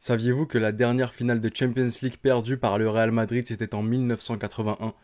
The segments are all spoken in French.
Saviez-vous que la dernière finale de Champions League perdue par le Real Madrid, c'était en 1981?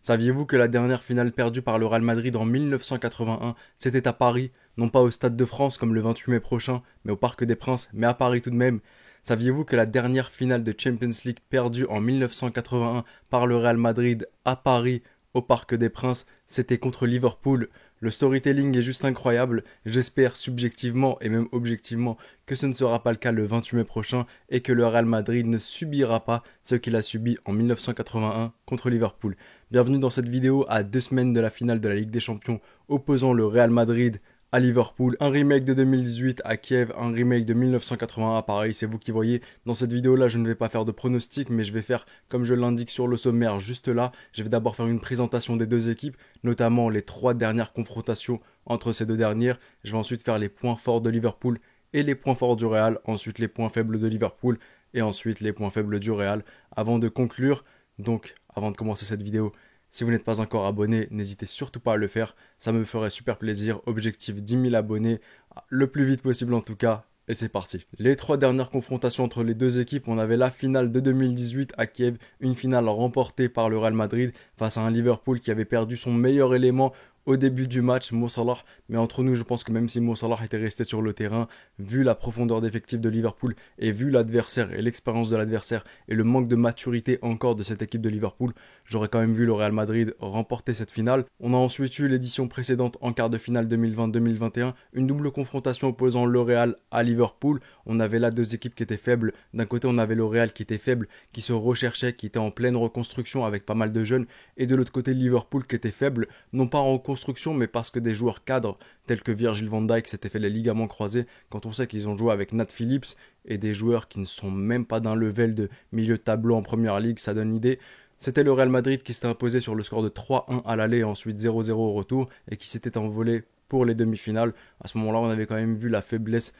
Saviez-vous que la dernière finale perdue par le Real Madrid en 1981, c'était à Paris, non pas au Stade de France comme le 28 mai prochain, mais au Parc des Princes, mais à Paris tout de même? Saviez-vous que la dernière finale de Champions League perdue en 1981 par le Real Madrid à Paris, au Parc des Princes, c'était contre Liverpool? Le storytelling est juste incroyable. J'espère subjectivement et même objectivement que ce ne sera pas le cas le 28 mai prochain et que le Real Madrid ne subira pas ce qu'il a subi en 1981 contre Liverpool. Bienvenue dans cette vidéo à 2 semaines de la finale de la Ligue des Champions opposant le Real Madrid à Liverpool, un remake de 2018 à Kiev, un remake de 1981 à Paris, c'est vous qui voyez. Dans cette vidéo-là, je ne vais pas faire de pronostic, mais je vais faire, comme je l'indique sur le sommaire juste là, je vais d'abord faire une présentation des deux équipes, notamment les 3 dernières confrontations entre ces deux dernières. Je vais ensuite faire les points forts de Liverpool et les points forts du Real, ensuite les points faibles de Liverpool et ensuite les points faibles du Real, avant de conclure. Donc, avant de commencer cette vidéo, si vous n'êtes pas encore abonné, n'hésitez surtout pas à le faire, ça me ferait super plaisir. Objectif 10 000 abonnés, le plus vite possible en tout cas. Et c'est parti. Les 3 dernières confrontations entre les deux équipes, on avait la finale de 2018 à Kiev, une finale remportée par le Real Madrid face à un Liverpool qui avait perdu son meilleur élément au début du match, Mo Salah. Mais entre nous, je pense que même si Mo Salah était resté sur le terrain, vu la profondeur d'effectif de Liverpool et vu l'adversaire et l'expérience de l'adversaire et le manque de maturité encore de cette équipe de Liverpool, j'aurais quand même vu le Real Madrid remporter cette finale. On a ensuite eu l'édition précédente en quart de finale 2020-2021, une double confrontation opposant le Real à Liverpool. On avait là deux équipes qui étaient faibles. D'un côté, on avait le Real qui était faible, qui se recherchait, qui était en pleine reconstruction avec pas mal de jeunes. Et de l'autre côté, Liverpool qui était faible, non pas en construction, mais parce que des joueurs cadres, tels que Virgil van Dijk, s'étaient fait les ligaments croisés, quand on sait qu'ils ont joué avec Nat Phillips, et des joueurs qui ne sont même pas d'un level de milieu de tableau en première ligue, ça donne idée. C'était le Real Madrid qui s'était imposé sur le score de 3-1 à l'aller et ensuite 0-0 au retour et qui s'était envolé pour les demi-finales. À ce moment-là, on avait quand même vu la faiblesse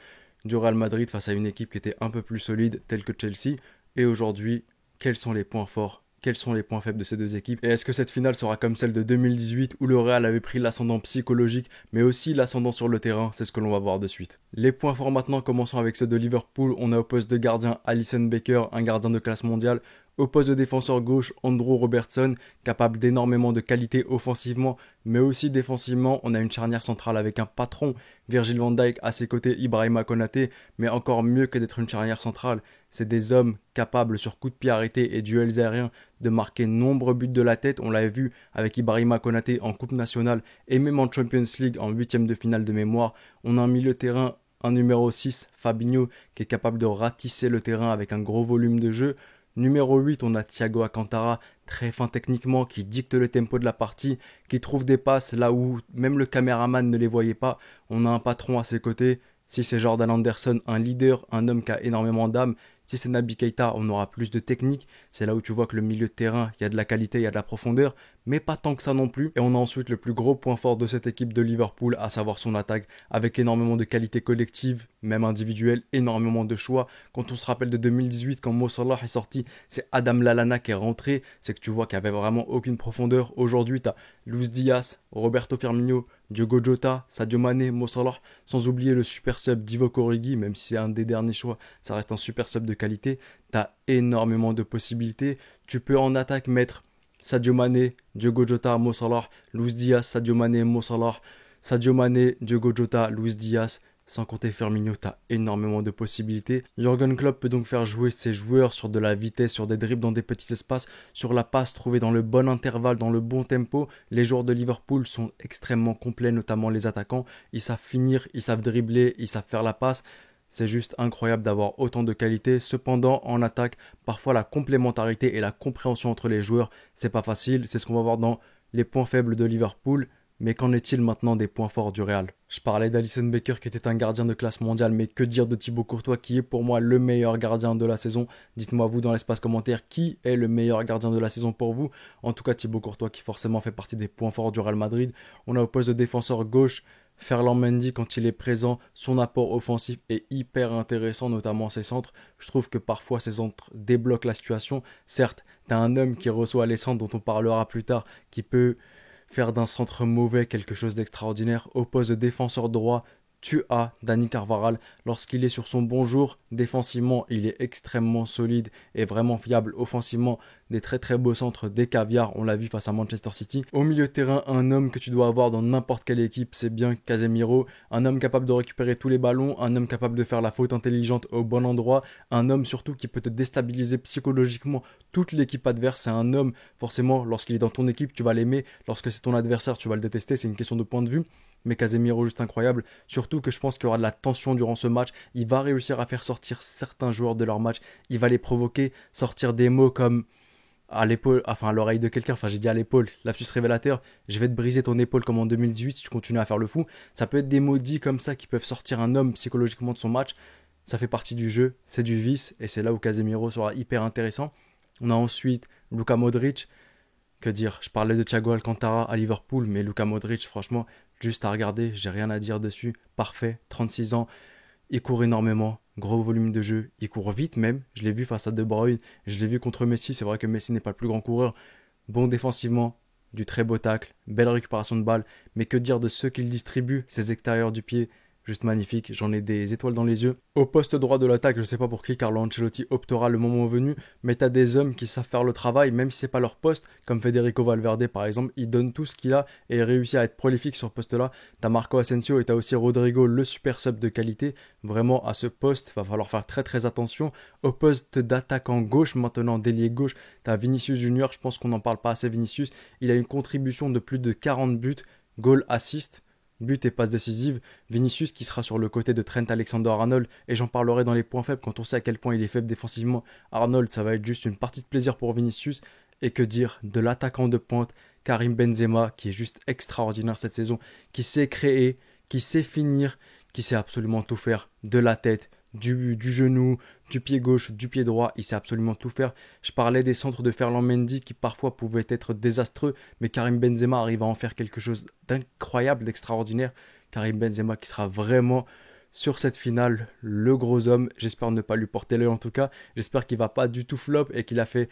du Real Madrid face à une équipe qui était un peu plus solide, telle que Chelsea. Et aujourd'hui, quels sont les points forts? Quels sont les points faibles de ces deux équipes? Et est-ce que cette finale sera comme celle de 2018 où le Real avait pris l'ascendant psychologique mais aussi l'ascendant sur le terrain? C'est ce que l'on va voir de suite. Les points forts maintenant, commençons avec ceux de Liverpool. On a au poste de gardien Alisson Becker, un gardien de classe mondiale. Au poste de défenseur gauche, Andrew Robertson, capable d'énormément de qualité offensivement, mais aussi défensivement. On a une charnière centrale avec un patron, Virgil van Dijk, à ses côtés, Ibrahima Konaté, mais encore mieux que d'être une charnière centrale, c'est des hommes capables sur coups de pied arrêtés et duels aériens de marquer nombreux buts de la tête. On l'avait vu avec Ibrahima Konaté en Coupe nationale et même en Champions League en huitième de finale de mémoire. On a un milieu de terrain, un numéro 6, Fabinho, qui est capable de ratisser le terrain avec un gros volume de jeu. Numéro 8, on a Thiago Alcantara, très fin techniquement, qui dicte le tempo de la partie, qui trouve des passes là où même le caméraman ne les voyait pas. On a un patron à ses côtés. Si c'est Jordan Anderson, un leader, un homme qui a énormément d'âme. Si c'est Naby Keita, on aura plus de technique. C'est là où tu vois que le milieu de terrain, il y a de la qualité, il y a de la profondeur, mais pas tant que ça non plus. Et on a ensuite le plus gros point fort de cette équipe de Liverpool, à savoir son attaque, avec énormément de qualité collective, même individuelle, énormément de choix. Quand on se rappelle de 2018, quand Mo Salah est sorti, c'est Adam Lallana qui est rentré. C'est que tu vois qu'il n'y avait vraiment aucune profondeur. Aujourd'hui, tu as Luis Diaz, Roberto Firmino, Diogo Jota, Sadio Mané, Mo Salah, sans oublier le super sub Divock Origi, même si c'est un des derniers choix, ça reste un super sub de qualité. Tu as énormément de possibilités. Tu peux en attaque mettre Sadio Mané, Diogo Jota, Mo Salah, Luis Diaz, Sadio Mané, Mo Salah, Sadio Mané, Diogo Jota, Luis Diaz. Sans compter Firmino, tu as énormément de possibilités. Jürgen Klopp peut donc faire jouer ses joueurs sur de la vitesse, sur des dribbles dans des petits espaces, sur la passe trouvée dans le bon intervalle, dans le bon tempo. Les joueurs de Liverpool sont extrêmement complets, notamment les attaquants. Ils savent finir, ils savent dribbler, ils savent faire la passe. C'est juste incroyable d'avoir autant de qualité. Cependant, en attaque, parfois la complémentarité et la compréhension entre les joueurs, c'est pas facile. C'est ce qu'on va voir dans les points faibles de Liverpool. Mais qu'en est-il maintenant des points forts du Real? Je parlais d'Alisson Becker qui était un gardien de classe mondiale, mais que dire de Thibaut Courtois qui est pour moi le meilleur gardien de la saison? Dites-moi vous dans l'espace commentaire qui est le meilleur gardien de la saison pour vous. En tout cas Thibaut Courtois qui forcément fait partie des points forts du Real Madrid. On a au poste de défenseur gauche Ferland Mendy quand il est présent, son apport offensif est hyper intéressant, notamment ses centres. Je trouve que parfois ses centres débloquent la situation. Certes, t'as un homme qui reçoit les centres dont on parlera plus tard, qui peut faire d'un centre mauvais quelque chose d'extraordinaire. Au poste de défenseur droit, tu as Dani Carvajal. Lorsqu'il est sur son bon jour, défensivement, il est extrêmement solide et vraiment fiable. Offensivement, des très très beaux centres, des caviars, on l'a vu face à Manchester City. Au milieu de terrain, un homme que tu dois avoir dans n'importe quelle équipe, c'est bien Casemiro. Un homme capable de récupérer tous les ballons, un homme capable de faire la faute intelligente au bon endroit, un homme surtout qui peut te déstabiliser psychologiquement toute l'équipe adverse. C'est un homme, forcément, lorsqu'il est dans ton équipe, tu vas l'aimer. Lorsque c'est ton adversaire, tu vas le détester. C'est une question de point de vue. Mais Casemiro juste incroyable, surtout que je pense qu'il y aura de la tension durant ce match, il va réussir à faire sortir certains joueurs de leur match, il va les provoquer, sortir des mots comme à l'épaule, enfin à l'oreille de quelqu'un, enfin j'ai dit à l'épaule, lapsus révélateur, je vais te briser ton épaule comme en 2018 si tu continues à faire le fou, ça peut être des mots dits comme ça qui peuvent sortir un homme psychologiquement de son match, ça fait partie du jeu, c'est du vice, et c'est là où Casemiro sera hyper intéressant. On a ensuite Luka Modric, que dire, je parlais de Thiago Alcantara à Liverpool, mais Luka Modric, franchement, juste à regarder, j'ai rien à dire dessus, parfait, 36 ans, il court énormément, gros volume de jeu, il court vite même, je l'ai vu face à De Bruyne, je l'ai vu contre Messi, c'est vrai que Messi n'est pas le plus grand coureur, bon défensivement, du très beau tacle, belle récupération de balle, mais que dire de ceux qu'il distribue, ses extérieurs du pied, juste magnifique, j'en ai des étoiles dans les yeux. Au poste droit de l'attaque, je sais pas pour qui Carlo Ancelotti optera le moment venu, mais t'as des hommes qui savent faire le travail, même si c'est pas leur poste, comme Federico Valverde par exemple, il donne tout ce qu'il a et il réussit à être prolifique sur ce poste-là. T'as Marco Asensio et t'as aussi Rodrigo, le super sub de qualité. Vraiment à ce poste, va falloir faire très très attention. Au poste d'attaquant gauche, maintenant d'ailier gauche, t'as Vinicius Junior, je pense qu'on n'en parle pas assez Vinicius, il a une contribution de plus de 40 buts, goal assist, but et passe décisive. Vinicius qui sera sur le côté de Trent Alexander-Arnold, et j'en parlerai dans les points faibles quand on sait à quel point il est faible défensivement. Arnold, ça va être juste une partie de plaisir pour Vinicius. Et que dire de l'attaquant de pointe Karim Benzema qui est juste extraordinaire cette saison, qui sait créer, qui sait finir, qui sait absolument tout faire, de la tête, du genou, du pied gauche, du pied droit, il sait absolument tout faire. Je parlais des centres de Ferland Mendy qui parfois pouvaient être désastreux, mais Karim Benzema arrive à en faire quelque chose d'incroyable, d'extraordinaire. Karim Benzema qui sera vraiment sur cette finale le gros homme. J'espère ne pas lui porter l'œil en tout cas. J'espère qu'il va pas du tout flop et qu'il a fait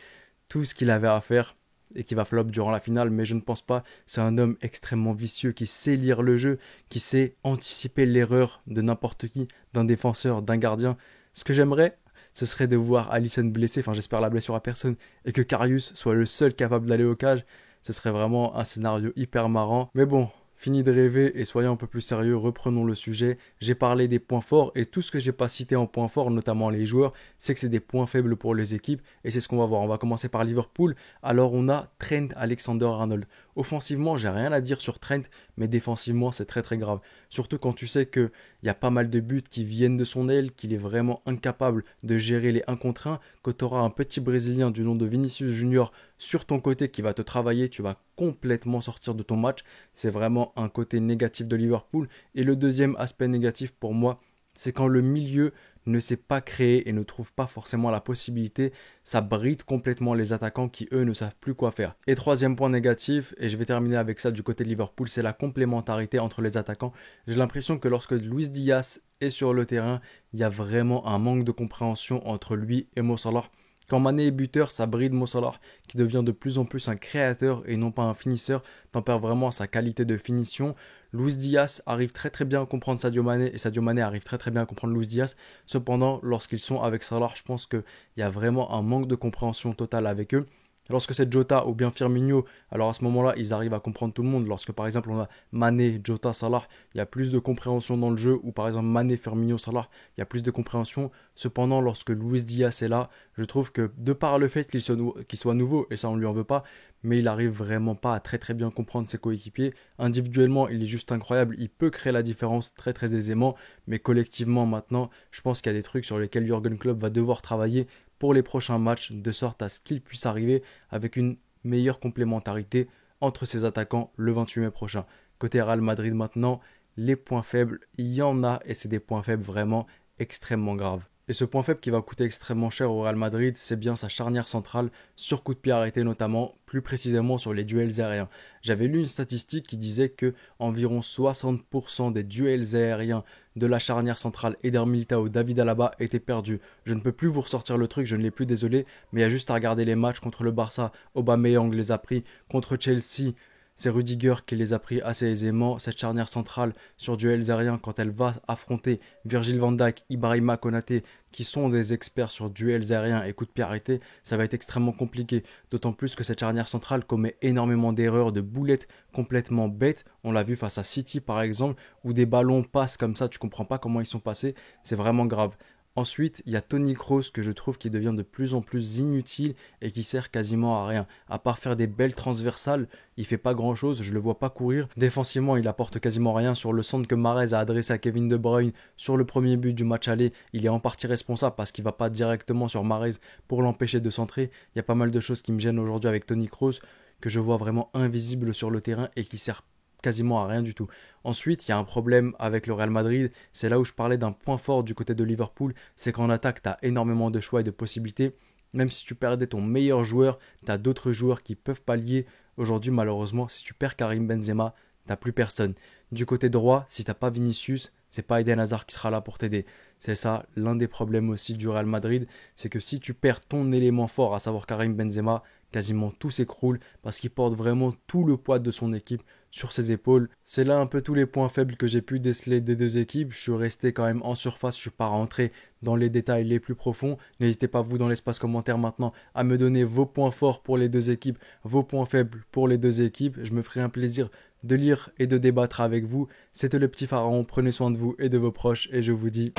tout ce qu'il avait à faire et qui va flop durant la finale, mais je ne pense pas. C'est un homme extrêmement vicieux qui sait lire le jeu, qui sait anticiper l'erreur de n'importe qui, d'un défenseur, d'un gardien. Ce que j'aimerais, ce serait de voir Alisson blessé, enfin j'espère la blessure à personne, et que Karius soit le seul capable d'aller au cage. Ce serait vraiment un scénario hyper marrant. Mais bon, fini de rêver et soyons un peu plus sérieux, reprenons le sujet. J'ai parlé des points forts et tout ce que j'ai pas cité en points forts, notamment les joueurs, c'est que c'est des points faibles pour les équipes et c'est ce qu'on va voir. On va commencer par Liverpool. Alors on a Trent Alexander-Arnold. Offensivement, j'ai rien à dire sur Trent, mais défensivement, c'est très très grave. Surtout quand tu sais qu'il y a pas mal de buts qui viennent de son aile, qu'il est vraiment incapable de gérer les 1 contre 1, que tu auras un petit Brésilien du nom de Vinicius Junior sur ton côté qui va te travailler, tu vas complètement sortir de ton match. C'est vraiment un côté négatif de Liverpool. Et le deuxième aspect négatif pour moi, c'est quand le milieu ne sait pas créer et ne trouve pas forcément la possibilité, ça bride complètement les attaquants qui eux ne savent plus quoi faire. Et troisième point négatif, et je vais terminer avec ça du côté de Liverpool, c'est la complémentarité entre les attaquants. J'ai l'impression que lorsque Luis Diaz est sur le terrain, il y a vraiment un manque de compréhension entre lui et Mo Salah. Quand Mané est buteur, ça bride Mo Salah, qui devient de plus en plus un créateur et non pas un finisseur, t'en perds vraiment sa qualité de finition. Luis Diaz arrive très très bien à comprendre Sadio Mané et Sadio Mané arrive très très bien à comprendre Luis Diaz. Cependant, lorsqu'ils sont avec Salah, je pense qu'il y a vraiment un manque de compréhension totale avec eux. Lorsque c'est Jota ou bien Firmino, alors à ce moment-là, ils arrivent à comprendre tout le monde. Lorsque par exemple on a Mané, Jota, Salah, il y a plus de compréhension dans le jeu. Ou par exemple Mané, Firmino, Salah, il y a plus de compréhension. Cependant, lorsque Luis Diaz est là, je trouve que de par le fait qu'il soit nouveau, et ça on lui en veut pas, mais il arrive vraiment pas à très très bien comprendre ses coéquipiers. Individuellement, il est juste incroyable. Il peut créer la différence très très aisément, mais collectivement maintenant, je pense qu'il y a des trucs sur lesquels Jürgen Klopp va devoir travailler pour les prochains matchs, de sorte à ce qu'il puisse arriver avec une meilleure complémentarité entre ses attaquants le 28 mai prochain. Côté Real Madrid maintenant, les points faibles, il y en a et c'est des points faibles vraiment extrêmement graves. Et ce point faible qui va coûter extrêmement cher au Real Madrid, c'est bien sa charnière centrale, sur coup de pied arrêté notamment, plus précisément sur les duels aériens. J'avais lu une statistique qui disait que environ 60% des duels aériens de la charnière centrale Eder Militao, David Alaba étaient perdus. Je ne peux plus vous ressortir le truc, je ne l'ai plus, désolé, mais il y a juste à regarder les matchs contre le Barça, Aubameyang les a pris, contre Chelsea, C'est Rudiger qui les a pris assez aisément. Cette charnière centrale sur duels aériens, quand elle va affronter Virgil van Dijk, Ibrahima Konaté, qui sont des experts sur duels aériens et coups de pied arrêtés, ça va être extrêmement compliqué. D'autant plus que cette charnière centrale commet énormément d'erreurs, de boulettes complètement bêtes. On l'a vu face à City par exemple, où des ballons passent comme ça, tu comprends pas comment ils sont passés. C'est vraiment grave. Ensuite, il y a Toni Kroos que je trouve qui devient de plus en plus inutile et qui sert quasiment à rien. À part faire des belles transversales, il fait pas grand chose, je le vois pas courir. Défensivement, il apporte quasiment rien. Sur le centre que Mahrez a adressé à Kevin De Bruyne sur le premier but du match aller, il est en partie responsable parce qu'il va pas directement sur Mahrez pour l'empêcher de centrer. Il y a pas mal de choses qui me gênent aujourd'hui avec Toni Kroos que je vois vraiment invisible sur le terrain et qui sert quasiment à rien du tout. Ensuite, il y a un problème avec le Real Madrid, c'est là où je parlais d'un point fort du côté de Liverpool, c'est qu'en attaque, tu as énormément de choix et de possibilités. Même si tu perdais ton meilleur joueur, tu as d'autres joueurs qui peuvent pallier. Aujourd'hui, malheureusement, si tu perds Karim Benzema, t'as plus personne. Du côté droit, si t'as pas Vinicius, c'est pas Eden Hazard qui sera là pour t'aider. C'est ça, l'un des problèmes aussi du Real Madrid, c'est que si tu perds ton élément fort, à savoir Karim Benzema, quasiment tout s'écroule parce qu'il porte vraiment tout le poids de son équipe sur ses épaules. C'est là un peu tous les points faibles que j'ai pu déceler des deux équipes. Je suis resté quand même en surface, je suis pas rentré dans les détails les plus profonds. N'hésitez pas vous dans l'espace commentaire maintenant à me donner vos points forts pour les deux équipes, vos points faibles pour les deux équipes. Je me ferai un plaisir de lire et de débattre avec vous. C'était le petit pharaon, prenez soin de vous et de vos proches et je vous dis...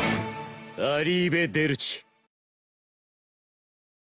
Arrivederci.